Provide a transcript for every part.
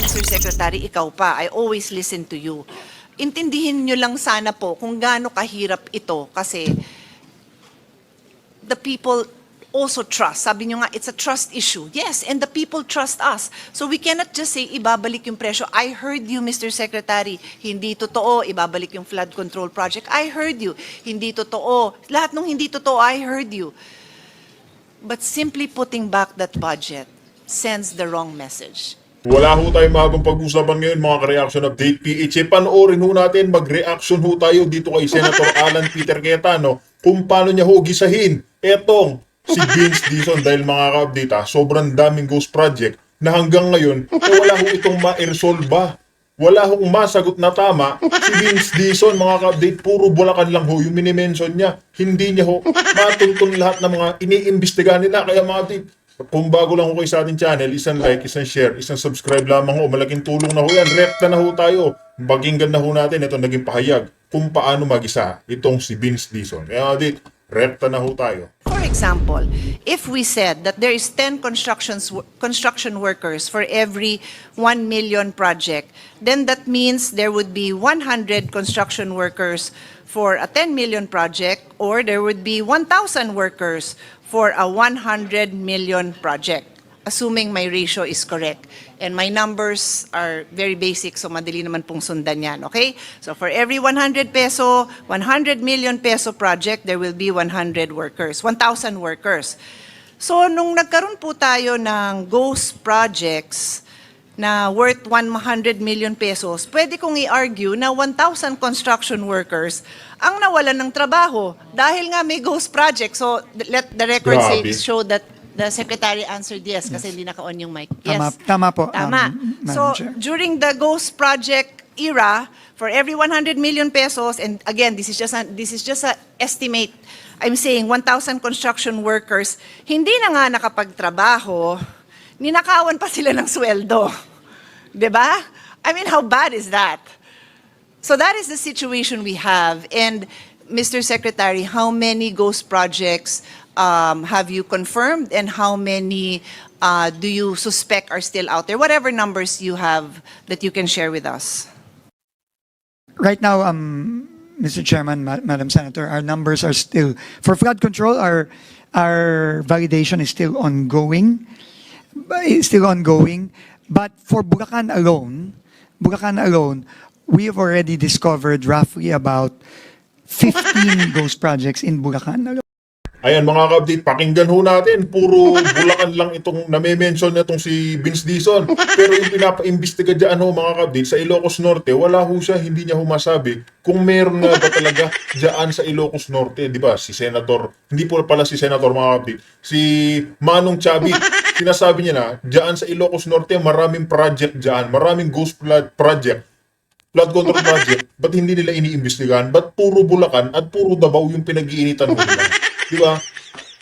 Mr. Secretary, ikaw pa. I always listen to you. Intindihin nyo lang sana po kung gaano kahirap ito kasi the people also trust. Sabi nyo nga, it's a trust issue. Yes, and the people trust us. So we cannot just say, ibabalik yung presyo. I heard you, Mr. Secretary. Hindi totoo, ibabalik yung flood control project. I heard you. Hindi totoo. Lahat ng hindi totoo, I heard you. But simply putting back that budget sends the wrong message. Wala ho tayong mahabang pag-usapan ngayon mga ka-reaction update PH. Panoorin ho natin, mag-reaction ho tayo dito kay Senator Alan Peter Cayetano kung paano niya ho gisahin etong si Vince Dizon dahil mga ka-update sobrang daming ghost project na hanggang ngayon wala ho itong ma-resolve. Wala hong masagot na tama si Vince Dizon mga ka-update, puro Bulacan lang ho yung minimension niya. Hindi niya ho matuntun lahat ng mga iniimbestigahan nila. Kaya mga update, kung bago lang ho kayo sa ating channel, isang like, isang share, isang subscribe lamang ho. Malaking tulong na ho yan. Rekta na ho tayo. Pakinggan na ho natin itong naging pahayag kung paano mag-isa itong si Vince Dizon. Kaya update, rekta na ho tayo. For example, if we said that there is 10 construction workers for every 1 million project, then that means there would be 100 construction workers for a 10 million project, or there would be 1,000 workers for a 100 million project, assuming my ratio is correct. And my numbers are very basic, so madali naman pong sundan yan, okay? So for every 100 million peso project, there will be 100 workers, 1,000 workers. So nung nagkaroon po tayo ng ghost projects na worth 100 million pesos, pwede kong i-argue na 1,000 construction workers ang nawalan ng trabaho dahil nga may ghost project. So let the record show that the Secretary answered yes kasi hindi naka-on yung mic. Yes. Tama po. Tama. So, during the ghost project era, for every 100 million pesos, and again, this is just a estimate, I'm saying 1,000 construction workers, hindi na nga nakapagtrabaho, ninakawan pa sila ng sweldo. 'Di ba? I mean, how bad is that? So that is the situation we have. And Mr. Secretary, how many ghost projects have you confirmed, and how many do you suspect are still out there? Whatever numbers you have that you can share with us. Right now, Mr. Chairman, Madam Senator, our numbers are still, for flood control, our validation is still ongoing. But for Bulacan alone, we have already discovered roughly about 15 ghost projects in Bulacan alone. Ayan mga ka-update, pakinggan ho natin. Puro Bulacan lang itong name-mention na itong si Vince Dizon. Pero yung pinapa-imbestiga dyan ho mga ka-update, sa Ilocos Norte, wala ho siya, hindi niya ho masabi kung meron nga ba talaga dyan sa Ilocos Norte. Di ba? Si Senator, hindi po pala si Senator mga ka-update, si Manong Chavit, sinasabi niya na, dyan sa Ilocos Norte, maraming project dyan, maraming ghost flood project, flood control project, ba't hindi nila iniimbestigahan? Ba't puro Bulacan at puro Davao yung pinag-iinitan mo nila? Di ba?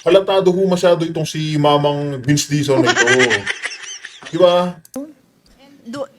Halatado ho masyado itong si Mamang Vince Dizon na ito. Di ba?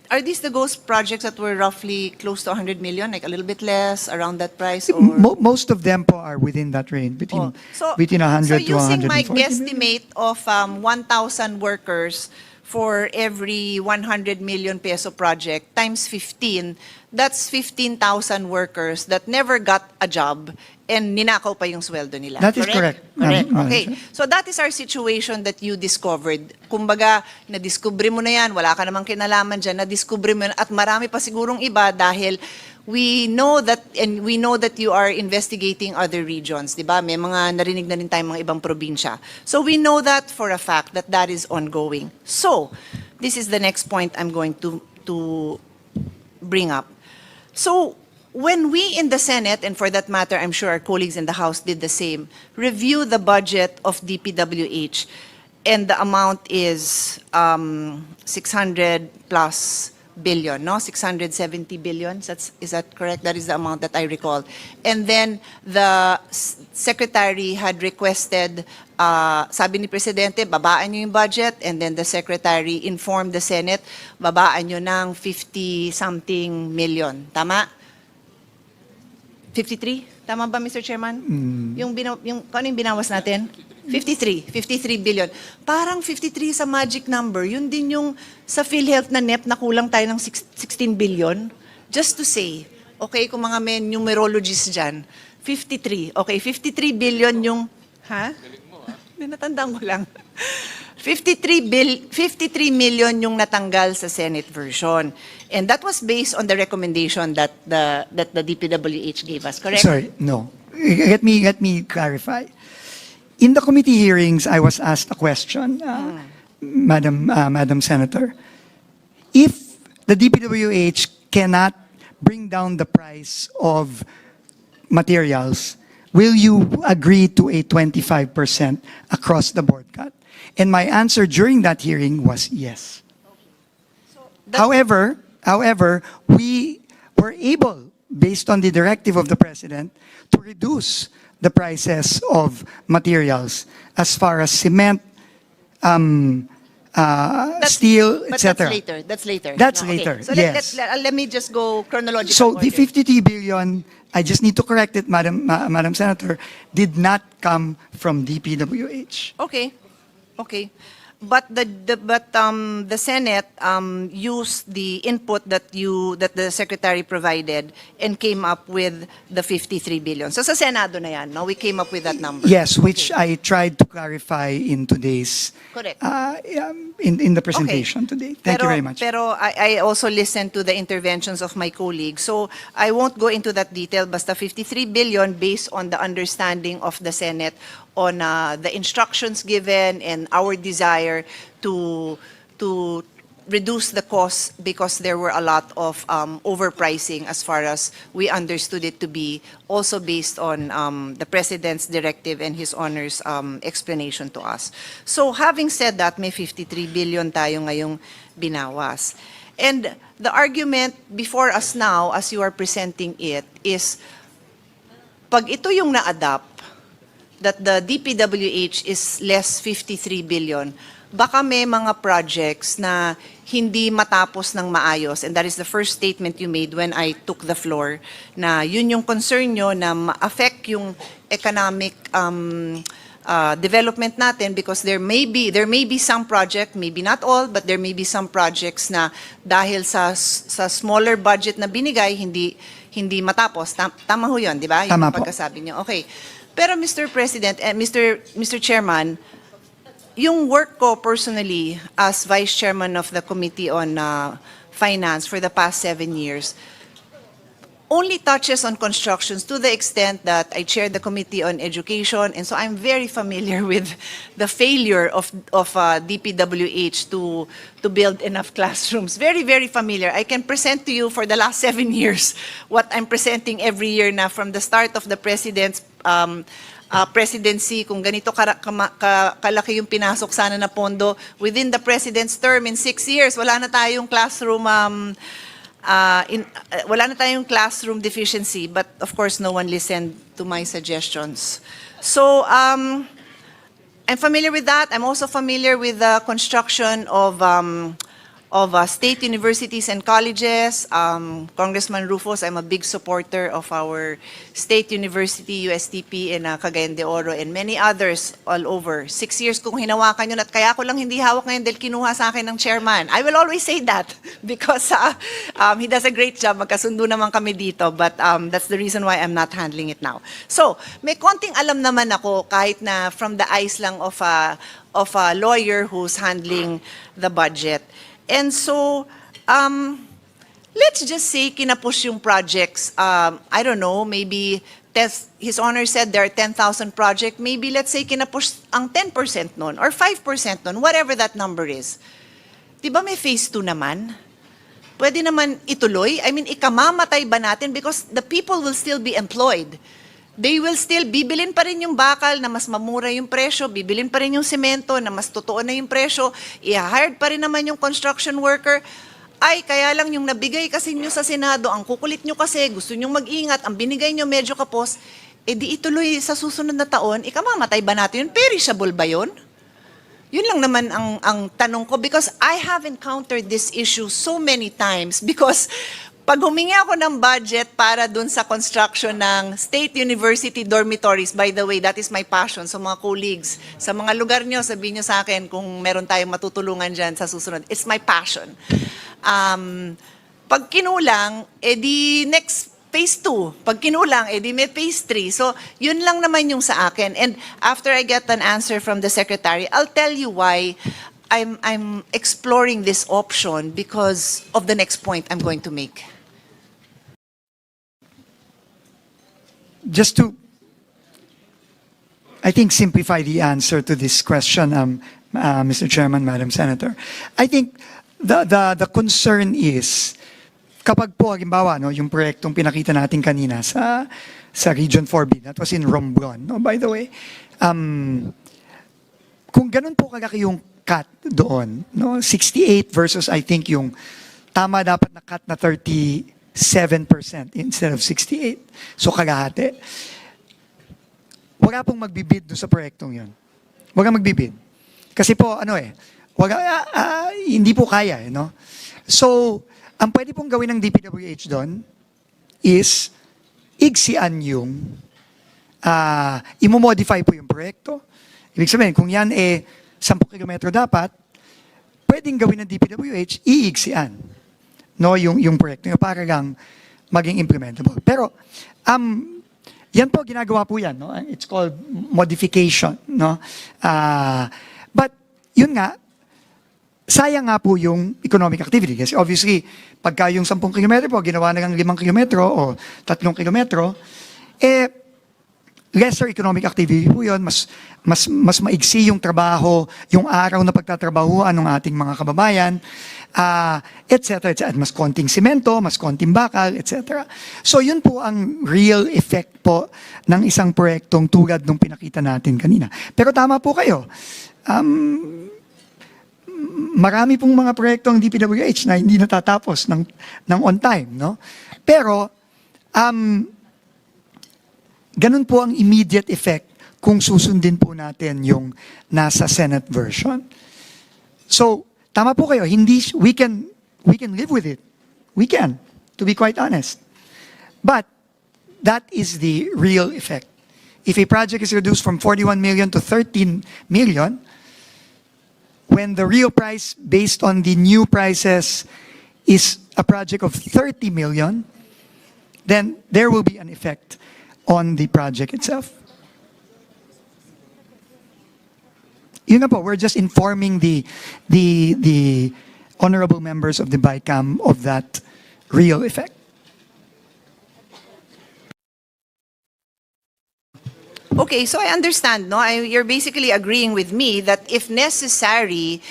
Are these the ghost projects that were roughly close to 100 million, like a little bit less, around that price? Or? Most of them po are within that range, between 100 to 140 using my million. guesstimate of 1,000 workers for every 100 million peso project times 15, that's 15,000 workers that never got a job and ninakaw pa yung sweldo nila. That is correct. Correct. Madam Okay. Chair. So that is our situation that you discovered. Kumbaga, nadiskubre mo na yan, wala ka namang kinalaman dyan, nadiskubre mo yan, at marami pa sigurong iba dahil we know that, and we know that you are investigating other regions, di ba? May mga narinig na rin tayong mga ibang probinsya. So we know that for a fact that that is ongoing. So, this is the next point I'm going to bring up. So, when we in the Senate, and for that matter, I'm sure our colleagues in the House did the same, review the budget of DPWH, and the amount is 600 plus billion, no? 670 billion, is that correct? That is the amount that I recall. And then the Secretary had requested, sabi ni Presidente, babaan nyo yung budget, and then the Secretary informed the Senate, babaan nyo ng 50-something million. Tama? 53? Tama ba, Mr. Chairman? Ano yung binawas natin? 53 billion. Parang 53 sa magic number. Yun din yung sa PhilHealth na NEP na kulang tayo ng 16 billion. Just to say, okay, kung mga may numerologists dyan, 53. Okay, 53 billion yung, ha? Natandaan ko lang. 53 million yung natanggal sa Senate version. And that was based on the recommendation that the DPWH gave us, correct? Sorry, no. Let me clarify. In the committee hearings, I was asked a question, Madam Senator. If the DPWH cannot bring down the price of materials, will you agree to a 25% across the board cut? And my answer during that hearing was yes. However, we were able, based on the directive of the President, to reduce the prices of materials as far as cement, steel, But etc. that's later. That's No, okay. later, So yes. let me just go chronological So the order. 53 billion, I just need to correct it, Madam Senator, did not come from DPWH. Okay. But the Senate used the input that the Secretary provided and came up with the 53 billion. So sa Senado na yan, no? We came up with that number. Yes, which I tried to clarify in today's Correct. in the presentation today. Thank you very much. Pero I also listened to the interventions of my colleagues. So I won't go into that detail. Basta 53 billion based on the understanding of the Senate on the instructions given and our desire to reduce the cost because there were a lot of overpricing as far as we understood it to be, also based on the President's directive and His Honor's explanation to us. So having said that, may 53 billion tayo ngayong binawas. And the argument before us now, as you are presenting it, is pag ito yung na-adapt, that the DPWH is less 53 billion, baka may mga projects na hindi matapos ng maayos. And that is the first statement you made when I took the floor, na yun yung concern nyo na ma-affect yung economic development natin because there may be some project, maybe not all, but there may be some projects na dahil sa smaller budget na binigay, hindi matapos. Tama ho yun, di ba? Yung Tama po. pagkasabi niyo. Okay. Pero Mr. President and Mr. Chairman, yung work ko personally as Vice Chairman of the Committee on Finance for the past 7 years only touches on constructions to the extent that I chair the Committee on Education, and so I'm very familiar with the failure of DPWH to build enough classrooms. Very, very familiar. I can present to you for the last 7 years what I'm presenting every year na from the start of the President's presidency, kung ganito kalaki yung pinasok sana na pondo within the President's term in 6 years, wala na tayong classroom wala na tayong classroom deficiency, but of course no one listened to my suggestions. So I'm familiar with that. I'm also familiar with the construction of state universities and colleges. Congressman Rufus, I'm a big supporter of our state university, USTP in Cagayan de Oro, and many others all over. 6 years kong hinawakan yun at kaya ko lang hindi hawak ngayon dahil kinuha sa akin ng chairman. I will always say that because he does a great job. Magkasundo naman kami dito, but that's the reason why I'm not handling it now. So, may konting alam naman ako kahit na from the eyes lang of a lawyer who's handling the budget. And so, let's just say kinapush yung projects. I don't know, maybe His Honor said there are 10,000 projects. Maybe let's say kinapush ang 10% nun or 5% nun, whatever that number is. Diba may phase 2 naman? Pwede naman ituloy? I mean, ikamamatay ba natin? Because the people will still be employed. They will still, bibilin pa rin yung bakal na mas mamura yung presyo, bibilin pa rin yung semento na mas totoo na yung presyo, i-hired pa rin naman yung construction worker. Ay, kaya lang yung nabigay kasi nyo sa Senado, ang kukulit nyo kasi, gusto nyo mag-ingat, ang binigay nyo medyo kapos, di ituloy sa susunod na taon, ikamamatay ba natin yun? Perishable ba yun? Yun lang naman ang tanong ko because I have encountered this issue so many times because Pag humingi ako ng budget para dun sa construction ng State University dormitories, by the way, that is my passion. So mga colleagues, sa mga lugar nyo, sabihin nyo sa akin kung meron tayong matutulungan dyan sa susunod. It's my passion. Pag kinulang, edi next phase 2. Pag kinulang, edi may phase 3. So yun lang naman yung sa akin. And after I get an answer from the secretary, I'll tell you why I'm exploring this option because of the next point I'm going to make. Just to, I think, simplify the answer to this question, Mr. Chairman, Madam Senator. I think the concern is, kapag po, halimbawa, no, yung proyektong pinakita natin kanina sa Region 4B, that was in Romblon, no, by the way, kung ganun po kalaki yung cut doon, no, 68 versus I think yung tama dapat na cut na 37% instead of 68. So kalahati. Wala pong magbibid doon sa proyektong yun. Wala magbibid. Kasi po, hindi po kaya, no? So, ang pwede pong gawin ng DPWH doon is igsian yung, imomodify po yung proyekto. Ibig sabihin, kung yan 10 kilometro dapat, pwedeng gawin ng DPWH, iigsian. No, yung proyekto nyo para lang maging implementable. Pero yan po ginagawa po yan, no? It's called modification, no? But yun nga, sayang nga po yung economic activity kasi obviously pagka yung 10 kilometro po ginawa na lang 5 kilometro o 3 kilometro, lesser economic activity po yun, mas maigsi yung trabaho, yung araw na pagtatrabahuan ng ating mga kababayan, etc. Mas konting simento, mas konting bakal, etc. So yun po ang real effect po ng isang proyektong tulad nung pinakita natin kanina. Pero tama po kayo, marami pong mga proyekto ng DPWH na hindi natatapos ng on time, no? Pero, ganun po ang immediate effect kung susundin po natin yung nasa Senate version. So, tama po kayo, we can live with it. We can, to be quite honest. But, that is the real effect. If a project is reduced from 41 million to 13 million, when the real price based on the new prices is a project of 30 million, then there will be an effect on the project itself. Yun na po, we're just informing the honorable members of the BICAM of that real effect. Okay, so I understand, no? You're basically agreeing with me that if necessary,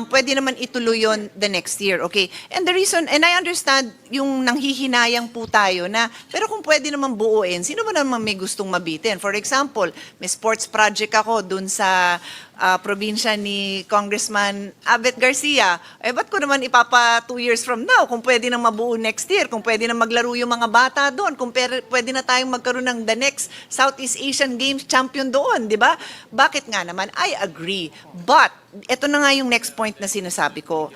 pwede naman ituloy yun the next year, okay? And the reason, and I understand yung nanghihinayang po tayo na, pero kung pwede naman buuin, sino ba naman may gustong mabitin? For example, may sports project ako dun sa probinsya ni Congressman Abet Garcia. Ba't ko naman ipapa 2 years from now kung pwede nang mabuo next year, kung pwede nang maglaro yung mga bata doon, kung pwede na tayong magkaroon ng the next Southeast Asian Games champion doon, di ba? Bakit nga naman? I agree. But, ito na nga yung next point na sinasabi ko.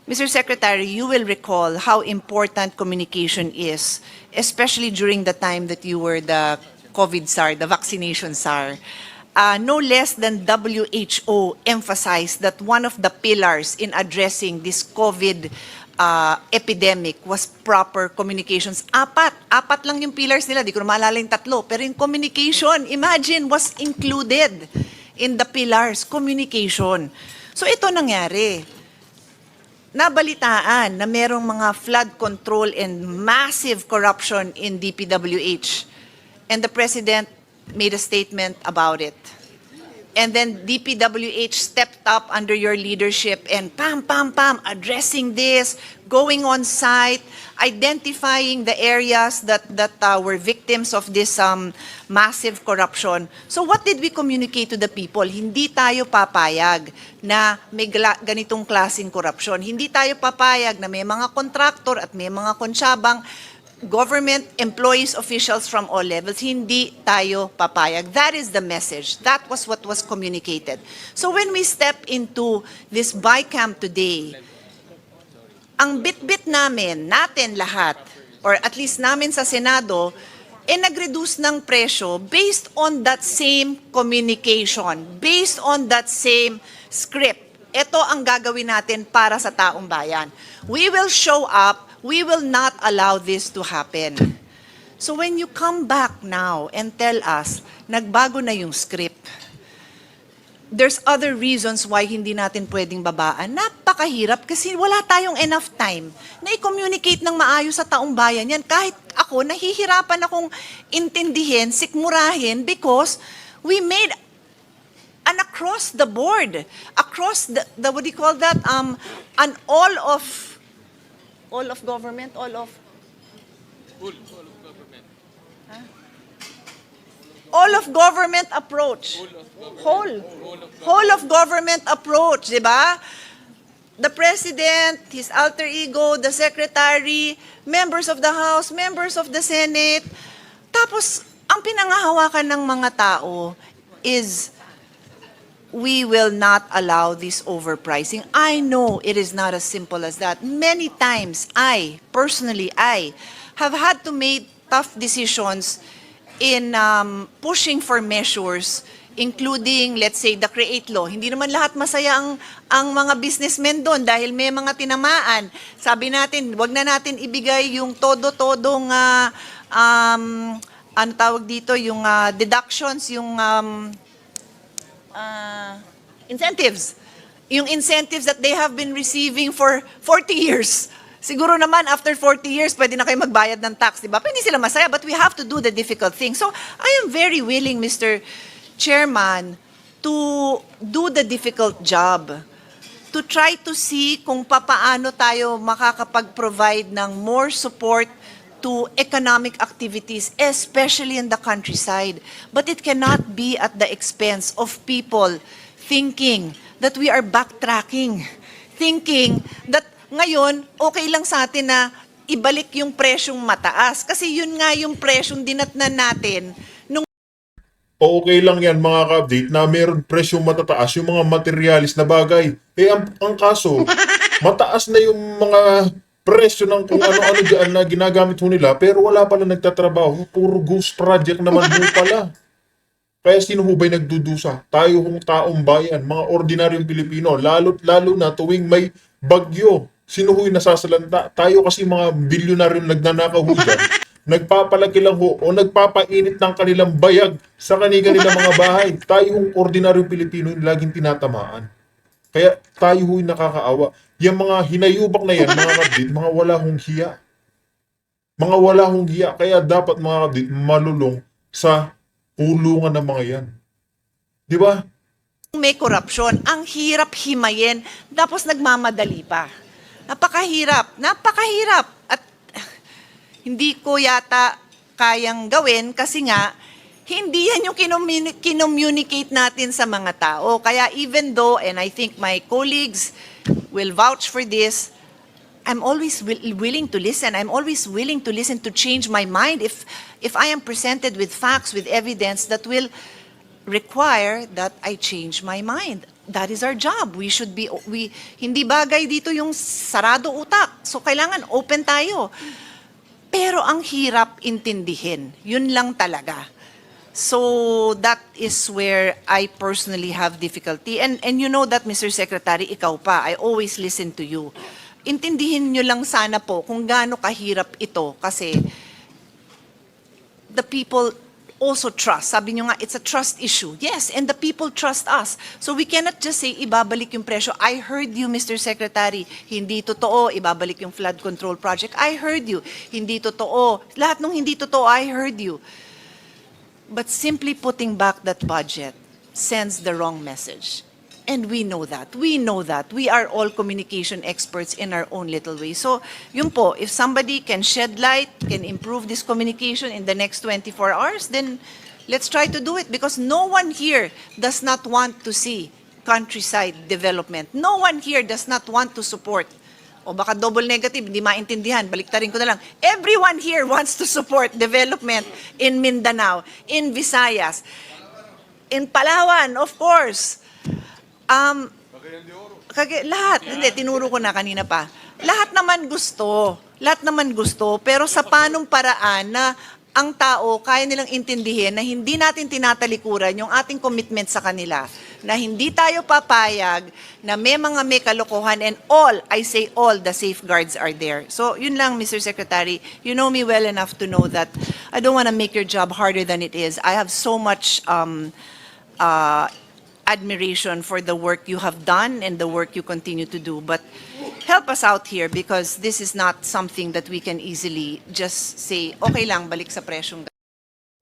Mr. Secretary, you will recall how important communication is, especially during the time that you were the COVID SAR, the vaccination SAR. No less than WHO emphasized that one of the pillars in addressing this COVID epidemic was proper communications. Apat lang yung pillars nila, di ko na maalala yung 3. Pero yung communication, imagine, was included in the pillars, communication. So ito nangyari. Nabalitaan na merong mga flood control and massive corruption in DPWH. And the President made a statement about it. And then DPWH stepped up under your leadership and addressing this, going on site, identifying the areas that were victims of this massive corruption. So what did we communicate to the people? Hindi tayo papayag na may ganitong klaseng korupsyon. Hindi tayo papayag na may mga kontraktor at may mga konsyabang government employees, officials from all levels, hindi tayo papayag. That is the message. That was what was communicated. So when we step into this BICAM today, ang bit-bit natin lahat, or at least namin sa Senado, nag-reduce ng presyo based on that same communication, based on that same script. Ito ang gagawin natin para sa taong bayan. We will show up, we will not allow this to happen. So when you come back now and tell us, nagbago na yung script, there's other reasons why hindi natin pwedeng babaan. Napakahirap kasi wala tayong enough time na i-communicate ng maayos sa taong bayan yan. Kahit ako, nahihirapan akong intindihin, sikmurahin because we made an across the board, across the what do you call that? An all of government, all of government approach. Whole of government approach, di ba? The president, his alter ego, the secretary, members of the House, members of the Senate. Tapos, ang pinangahawakan ng mga tao is we will not allow this overpricing. I know it is not as simple as that. Many times, personally, I have had to make tough decisions in pushing for measures, including, let's say, the CREATE law. Hindi naman lahat masaya ang mga businessmen doon dahil may mga tinamaan. Sabi natin, wag na natin ibigay yung todo-todong, ano tawag dito, yung deductions, yung incentives. Yung incentives that they have been receiving for 40 years. Siguro naman, after 40 years, pwede na kayo magbayad ng tax, di ba? Hindi sila masaya, but we have to do the difficult thing. So, I am very willing, Mr. Chairman, to do the difficult job. To try to see kung papaano tayo makakapag-provide ng more support to economic activities, especially in the countryside. But it cannot be at the expense of people thinking that we are backtracking, thinking that ngayon, okay lang sa atin na ibalik yung presyong mataas. Kasi yun nga yung presyong dinatnan natin nung Okay lang yan mga ka-update na meron presyong matataas yung mga materialis na bagay. Ang kaso, mataas na yung mga presyo ng kung ano-ano dyan na ginagamit ho nila pero wala pala nagtatrabaho. Puro ghost project naman ho pala. Kaya sino ho ba'y nagdudusa? Tayo hong taong bayan, mga ordinaryong Pilipino, lalo na tuwing may bagyo. Sino ho'y nasasalanta? Tayo kasi mga bilyonaryong nagnanakaw ho dyan. Nagpapalaki lang ho o nagpapainit ng kanilang bayag sa kanilang mga bahay. Tayo hong ordinaryong Pilipino yung laging tinatamaan. Kaya tayo ho'y nakakaawa. Yung mga hinayubak na yan, mga kabit, mga wala hong hiya. Mga wala hong hiya. Kaya dapat mga kabit, malulong sa kulungan ng mga yan. Di ba? may korupsyon. Ang hirap himayin, tapos nagmamadali pa. Napakahirap. At hindi ko yata kayang gawin kasi nga, hindi yan yung kinommunicate natin sa mga tao. Kaya even though, and I think my colleagues will vouch for this, I'm always willing to listen. I'm always willing to listen to change my mind if I am presented with facts, with evidence that will require that I change my mind. That is our job. Hindi bagay dito yung sarado utak. So kailangan open tayo. Pero ang hirap intindihin. Yun lang talaga. So that is where I personally have difficulty. And you know that, Mr. Secretary, ikaw pa, I always listen to you. Intindihin nyo lang sana po kung gaano kahirap ito kasi the people also trust. Sabi nyo nga, it's a trust issue. Yes, and the people trust us. So we cannot just say, ibabalik yung presyo. I heard you, Mr. Secretary. Hindi totoo, ibabalik yung flood control project. I heard you. Hindi totoo. Lahat ng hindi totoo, I heard you. But simply putting back that budget sends the wrong message. And we know that. We know that. We are all communication experts in our own little way. So, yun po, if somebody can shed light, can improve this communication in the next 24 hours, then let's try to do it because no one here does not want to see countryside development. No one here does not want to support. O baka double negative, hindi maintindihan. Baliktarin ko na lang. Everyone here wants to support development in Mindanao, in Visayas, in Palawan, of course. Lahat. Hindi, tinuro ko na kanina pa. Lahat naman gusto. Lahat naman gusto. Pero sa panong paraan na ang tao kaya nilang intindihin na hindi natin tinatalikuran yung ating commitment sa kanila. Na hindi tayo papayag na may kalokohan and all, I say all, the safeguards are there. So yun lang, Mr. Secretary. You know me well enough to know that I don't want to make your job harder than it is. I have so much admiration for the work you have done and the work you continue to do. But help us out here because this is not something that we can easily just say, okay lang, balik sa presyong.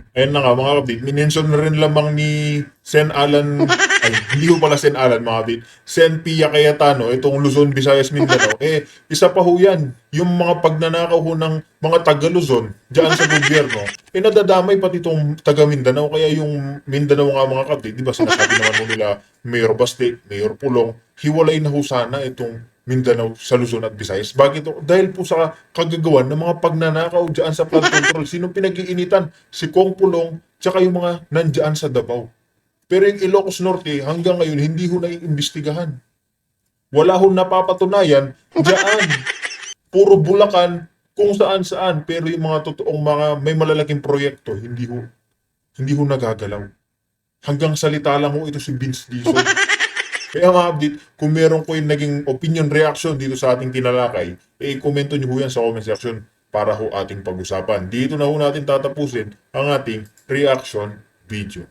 Ayun na nga mga kapatid, minention na rin lamang ni Sen Alan, ay hindi ko pala Sen Alan mga kapatid, Sen Pia Cayetano, itong Luzon, Visayas, Mindanao, isa pa ho yan, yung mga pagnanakaw ho ng mga taga-Luzon, dyan sa gobyerno, nadadamay pati itong taga-Mindanao, kaya yung Mindanao nga mga kapatid, di ba sinasabi naman ho nila, Mayor Baste, Mayor Pulong, hiwalay na ho sana itong Mindanao sa Luzon at Visayas. Bakit ito? Dahil po sa kagagawan ng mga pagnanakaw dyan sa flood control. Sinong pinag-iinitan? Si Kong Pulong, tsaka yung mga nandyan sa Davao. Pero yung Ilocos Norte, hanggang ngayon, hindi ho naiimbestigahan. Wala ho napapatunayan dyan. Puro Bulacan, kung saan-saan. Pero yung mga totoong mga may malalaking proyekto, hindi ho nagagalaw. Hanggang salita lang ho ito si Vince Dizon. Kaya mga update, kung meron ko yung naging opinion reaction dito sa ating tinalakay, i-komento nyo ho yan sa comment section para ho ating pag-usapan. Dito na ho natin tatapusin ang ating reaction video.